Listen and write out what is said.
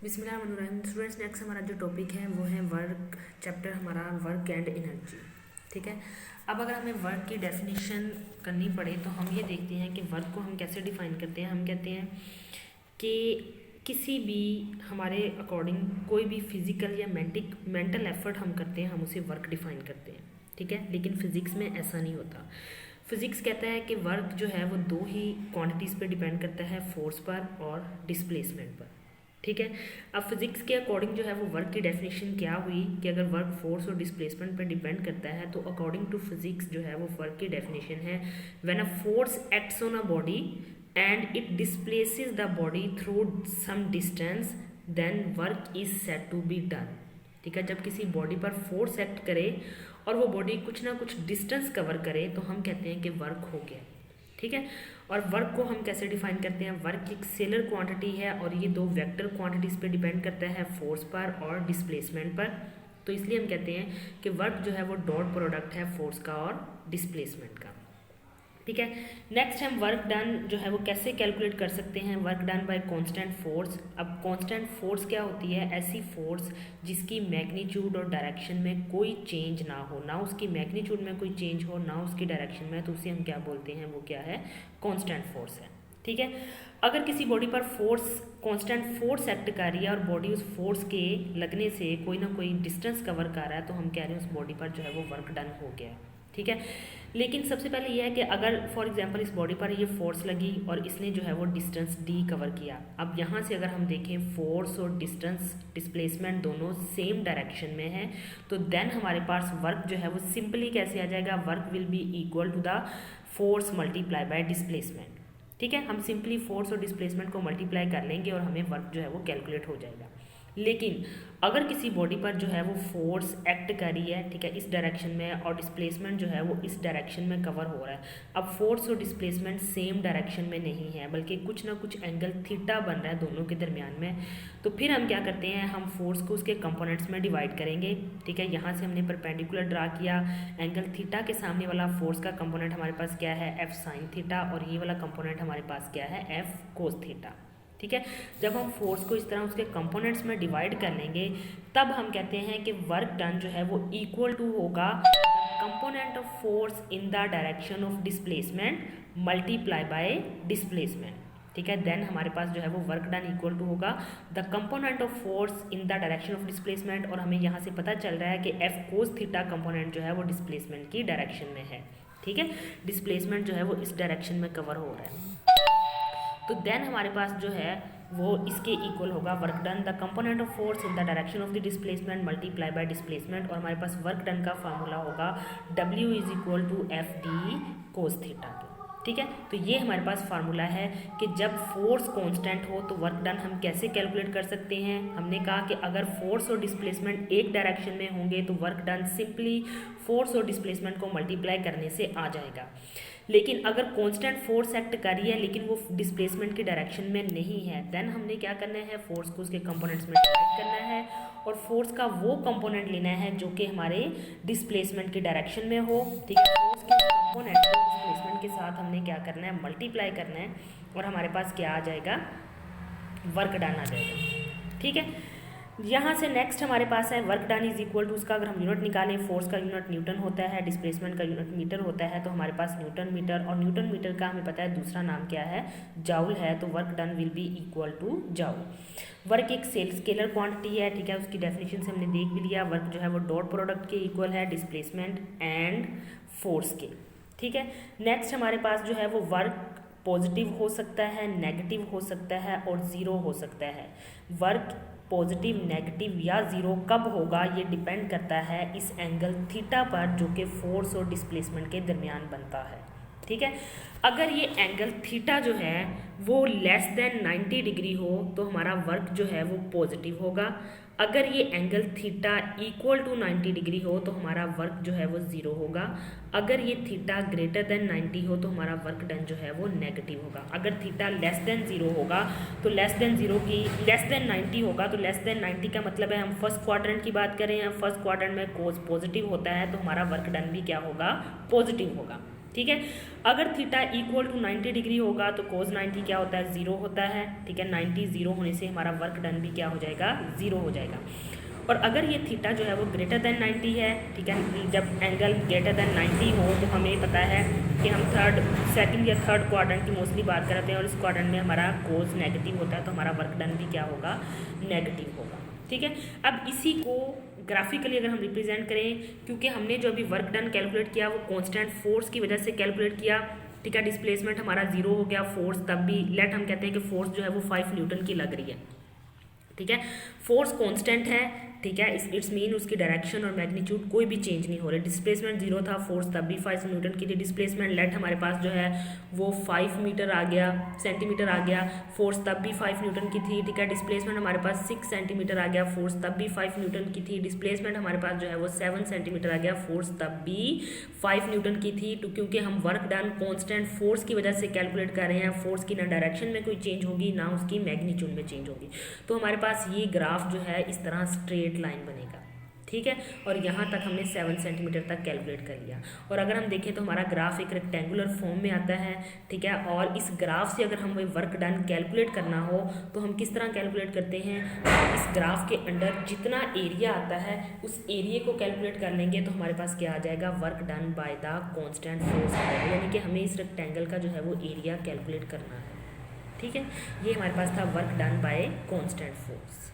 बिस्मिल्लाहिर्रहमानिर्रहीम। Students, next हमारा जो टॉपिक है वो है वर्क, चैप्टर हमारा वर्क एंड एनर्जी। ठीक है। अब अगर हमें वर्क की डेफिनेशन करनी पड़े तो हम ये देखते हैं कि वर्क को हम कैसे डिफ़ाइन करते हैं। हम कहते हैं कि किसी भी हमारे अकॉर्डिंग कोई भी फिज़िकल या मेंटल एफर्ट हम करते हैं, हम उसे वर्क डिफ़ाइन करते हैं। ठीक है। लेकिन फ़िज़िक्स में ऐसा नहीं होता। फिज़िक्स कहता है कि वर्क जो है वो दो ही क्वांटिटीज़ पे डिपेंड करता है, फोर्स पर और डिस्प्लेसमेंट पर। ठीक है। अब फिजिक्स के अकॉर्डिंग जो है वो वर्क की डेफिनेशन क्या हुई कि अगर वर्क फोर्स और डिस्प्लेसमेंट पर डिपेंड करता है तो अकॉर्डिंग टू फिजिक्स जो है वो वर्क की डेफिनेशन है when a force acts on a body and it displaces the body through some distance then work is said to be done. ठीक है। जब किसी बॉडी पर फोर्स एक्ट करे और वो बॉडी कुछ ना कुछ डिस्टेंस कवर करे तो हम कहते हैं कि वर्क हो गया। ठीक है। और वर्क को हम कैसे डिफाइन करते हैं? वर्क एक स्केलर क्वांटिटी है और ये दो वेक्टर क्वांटिटीज़ पे डिपेंड करता है, फोर्स पर और डिस्प्लेसमेंट पर। तो इसलिए हम कहते हैं कि वर्क जो है वो डॉट प्रोडक्ट है फोर्स का और डिस्प्लेसमेंट का। ठीक है। नेक्स्ट हम वर्क डन जो है वो कैसे कैलकुलेट कर सकते हैं? Work done bye constant force. अब कांस्टेंट फोर्स क्या होती है? ऐसी फोर्स जिसकी मैग्नीट्यूड और डायरेक्शन में कोई चेंज ना हो, ना उसकी मैग्नीट्यूड में कोई चेंज हो ना उसकी डायरेक्शन में, तो उसे हम क्या बोलते हैं? वो क्या है? कांस्टेंट फोर्स है। ठीक है। अगर किसी बॉडी पर फोर्स कांस्टेंट फोर्स एक्ट कर रही है और बॉडी उस फोर्स के लगने से कोई ना कोई डिस्टेंस कवर कर रहा है तो हम कह रहे हैं उस बॉडी पर जो है वो वर्क डन हो गया है। ठीक है। लेकिन सबसे पहले यह है कि अगर फॉर एग्जांपल इस बॉडी पर ये फोर्स लगी और इसने जो है वो डिस्टेंस डी कवर किया, अब यहाँ से अगर हम देखें फोर्स और डिस्टेंस डिस्प्लेसमेंट दोनों सेम डायरेक्शन में है तो देन हमारे पास वर्क जो है वो सिंपली कैसे आ जाएगा? Work will be equal to the force multiply by displacement. ठीक है। हम सिंपली फोर्स और डिस्प्लेसमेंट को मल्टीप्लाई कर लेंगे और हमें वर्क जो है वो कैलकुलेट हो जाएगा। लेकिन अगर किसी बॉडी पर जो है वो फोर्स एक्ट कर रही है, ठीक है, इस डायरेक्शन में और डिस्प्लेसमेंट जो है वो इस डायरेक्शन में कवर हो रहा है, अब फोर्स और डिस्प्लेसमेंट सेम डायरेक्शन में नहीं है बल्कि कुछ ना कुछ एंगल थीटा बन रहा है दोनों के दरमियान में, तो फिर हम क्या करते हैं? हम फोर्स को उसके कंपोनेंट्स में डिवाइड करेंगे। ठीक है। यहाँ से हमने परपेंडिकुलर ड्रा किया, एंगल थीटा के सामने वाला फोर्स का कंपोनेंट हमारे पास क्या है? एफ साइन थीटा, और ये वाला कंपोनेंट हमारे पास क्या है? F cos theta. ठीक है। जब हम फोर्स को इस तरह उसके कंपोनेंट्स में डिवाइड कर लेंगे तब हम कहते हैं कि वर्क डन जो है वो इक्वल टू होगा component of force in the direction of displacement multiply by displacement. ठीक है। देन हमारे पास जो है वो वर्क डन इक्वल टू होगा the component of force in the direction of displacement, और हमें यहाँ से पता चल रहा है कि एफ कोस थीटा कंपोनेंट जो है वो डिस्प्लेसमेंट की डायरेक्शन में है। ठीक है। डिस्प्लेसमेंट जो है वो इस डायरेक्शन में कवर हो रहा है, तो देन हमारे पास जो है वो इसके इक्वल होगा work done the component of force in the direction of the displacement multiply by displacement, और हमारे पास वर्क डन का फार्मूला होगा W is equal to F D cos theta. ठीक है। तो ये हमारे पास फार्मूला है कि जब फोर्स कांस्टेंट हो तो वर्क डन हम कैसे कैलकुलेट कर सकते हैं। हमने कहा कि अगर फोर्स और डिस्प्लेसमेंट एक डायरेक्शन में होंगे तो वर्क डन सिंपली फोर्स और डिस्प्लेसमेंट को मल्टीप्लाई करने से आ जाएगा। लेकिन अगर कांस्टेंट फोर्स एक्ट कर रही है लेकिन वो डिस्प्लेसमेंट की डायरेक्शन में नहीं है, देन हमने क्या करना है? फोर्स को उसके कंपोनेंट्स में डिवाइड करना है और फोर्स का वो कंपोनेंट लेना है जो कि हमारे डिस्प्लेसमेंट की डायरेक्शन में हो। ठीक है। फोर्स के कंपोनेंट को डिस्प्लेसमेंट के साथ हमने क्या करना है? मल्टीप्लाई करना है और हमारे पास क्या आ जाएगा? वर्क डन आ जाएगा। ठीक है। यहाँ से नेक्स्ट हमारे पास है work done is equal to, उसका अगर हम यूनिट निकालें, फोर्स का यूनिट न्यूटन होता है, डिस्प्लेसमेंट का यूनिट मीटर होता है, तो हमारे पास न्यूटन मीटर, और न्यूटन मीटर का हमें पता है दूसरा नाम क्या है? जाउल है। तो work done will be equal to joule. Work एक स्केलर क्वांटिटी है। ठीक है। उसकी डेफिनेशन से हमने देख भी लिया, वर्क जो है वो डॉट प्रोडक्ट के इक्वल है डिस्प्लेसमेंट एंड फोर्स के। ठीक है। नेक्स्ट हमारे पास जो है वो वर्क पॉजिटिव हो सकता है, नेगेटिव हो सकता है और ज़ीरो हो सकता है। वर्क पॉजिटिव, नेगेटिव या ज़ीरो कब होगा ये डिपेंड करता है इस एंगल थीटा पर जो कि फोर्स और डिस्प्लेसमेंट के दरमियान बनता है। ठीक है। अगर ये एंगल थीटा जो है वो लेस देन 90 डिग्री हो तो हमारा वर्क जो है वो पॉजिटिव होगा। अगर ये angle theta equal to 90 degree हो तो हमारा वर्क जो है वो ज़ीरो होगा। अगर ये थीटा ग्रेटर देन 90 हो तो हमारा वर्क डन जो है वो नेगेटिव होगा। अगर थीटा लेस देन 0 होगा तो लेस देन 90 होगा तो लेस देन 90 का मतलब है हम फर्स्ट क्वाड्रेंट की बात करें, फर्स्ट क्वाड्रेंट में कोस पॉजिटिव होता है तो हमारा वर्क डन भी क्या होगा? पॉजिटिव होगा। ठीक है। अगर थीटा इक्वल टू 90 डिग्री होगा तो कोस 90 क्या होता है, 0 होता है, ठीक है। 90 0 होने से हमारा वर्क डन भी क्या हो जाएगा, 0 हो जाएगा। और अगर ये थीटा जो है वो ग्रेटर देन 90 है, ठीक है, जब एंगल ग्रेटर देन 90 हो तो हमें पता है कि हम सेकंड या थर्ड क्वाड्रेंट की मोस्टली बात करते हैं और इस क्वाड्रेंट में हमारा कोस नेगेटिव होता है, तो हमारा वर्क डन भी क्या होगा, नेगेटिव होगा, ठीक है। अब इसी को ग्राफिकली अगर हम रिप्रेजेंट करें, क्योंकि हमने जो अभी वर्क डन कैलकुलेट किया वो कांस्टेंट फोर्स की वजह से कैलकुलेट किया, ठीक है। डिस्प्लेसमेंट हमारा 0 हो गया, फोर्स तब भी लेट हम कहते हैं कि फोर्स जो है वो 5 न्यूटन की लग रही है, ठीक है। फोर्स कांस्टेंट है, ठीक है। इट्स मीन उसकी डायरेक्शन और मैग्नीट्यूड कोई भी चेंज नहीं हो रही। डिस्प्लेसमेंट 0 था, फोर्स तब भी 5 न्यूटन की थी। डिस्प्लेसमेंट लेट हमारे पास जो है वो 5 मीटर आ गया, सेंटीमीटर आ गया, फोर्स तब भी 5 न्यूटन की थी, ठीक है। डिस्प्लेसमेंट हमारे पास 6 सेंटीमीटर आ गया, फोर्स तब भी 5 न्यूटन की थी। डिस्प्लेसमेंट हमारे पास जो है वो 7 सेंटीमीटर आ गया, फोर्स तब भी 5 न्यूटन की थी। तो क्योंकि हम वर्क डन कॉन्स्टेंट फोर्स की वजह से कैलकुलेट कर रहे हैं, फोर्स की ना डायरेक्शन में कोई चेंज होगी ना उसकी मैग्नीट्यूड में चेंज होगी, तो हमारे पास ये ग्राफ जो है इस तरह स्ट्रेट लाइन बनेगा, ठीक है। और यहाँ तक हमने 7 सेंटीमीटर तक कैलकुलेट कर लिया। और अगर हम देखें तो हमारा ग्राफ एक रेक्टेंगुलर फॉर्म में आता है, ठीक है। और इस ग्राफ से अगर हमें वर्क डन कैलकुलेट करना हो तो हम किस तरह कैलकुलेट करते हैं, इस ग्राफ के अंदर जितना एरिया आता है उस एरिया को कैलकुलेट कर लेंगे तो हमारे पास क्या आ जाएगा, work done by the constant force आ जाएगा। यानी कि हमें इस रेक्टेंगल का जो है वो एरिया कैलकुलेट करना है, ठीक है। ये हमारे पास था work done bye constant force.